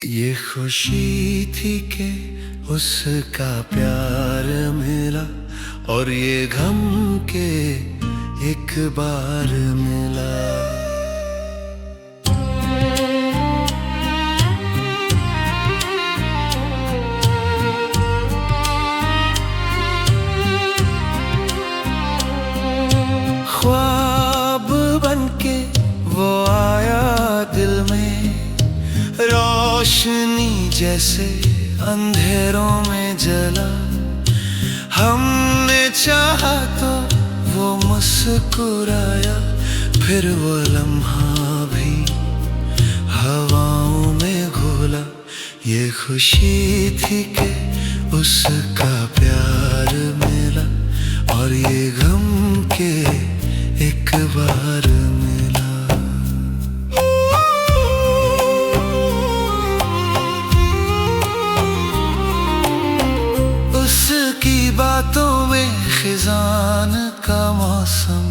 ये खुशी थी कि उसका प्यार मिला और ये गम के एक बार मिला। ख्वाब बनके वो आया दिल में, रोशनी जैसे अंधेरों में जला। हमने चाहा तो वो मुस्कुराया, फिर वो लम्हा भी हवाओं में घोला। ये खुशी थी कि उसका प्यार मिला और ये गम के एक बार मिला। उसकी बातों में खिजान का मौसम,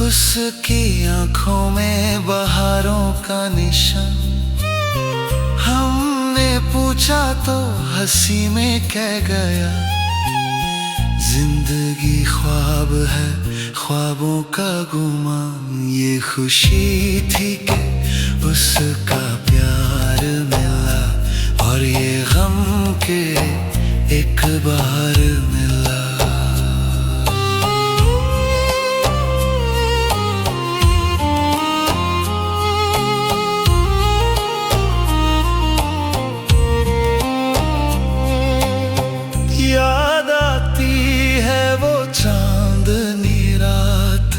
उसकी आंखों में बहारों का निशान। हमने पूछा तो हंसी में कह गया, जिंदगी ख्वाब है ख्वाबों का गुमान। ये खुशी थी कि उसका प्यार मिला और ये गम के एक बार मिला। याद आती है वो चांदनी रात,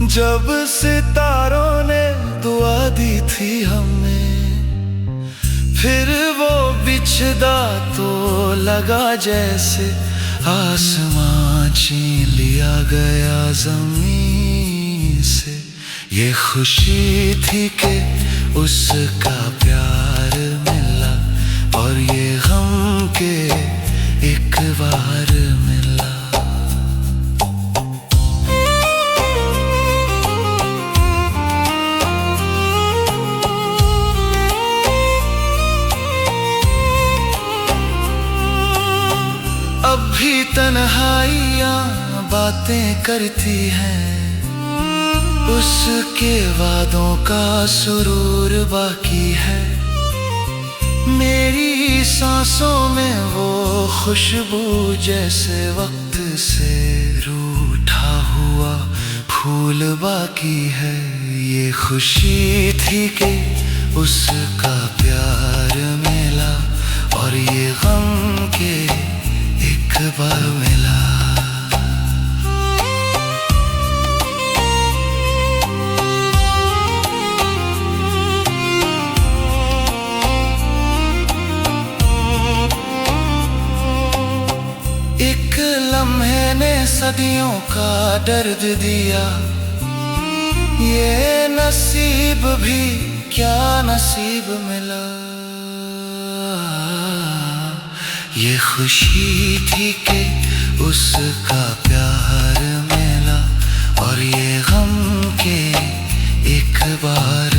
जब सितारों ने दुआ दी थी हमें। फिर वो बिछदा तो लगा जैसे आसमां छीन लिया गया जमीन से। ये खुशी थी कि उसका प्यार मिला और ये गम के एक बार मिला। अब भी तन्हाइयाँ बातें करती हैं, उसके वादों का सुरूर बाकी है। मेरी सांसों में वो खुशबू जैसे वक्त से रूठा हुआ फूल बाकी है। ये खुशी थी कि उसका प्यार मिला और ये गम के एक बार मिला। एक लम्हे ने सदियों का दर्द दिया, ये नसीब भी क्या नसीब मिला। ये खुशी थी कि उसका प्यार मिला और ये गम के एक बार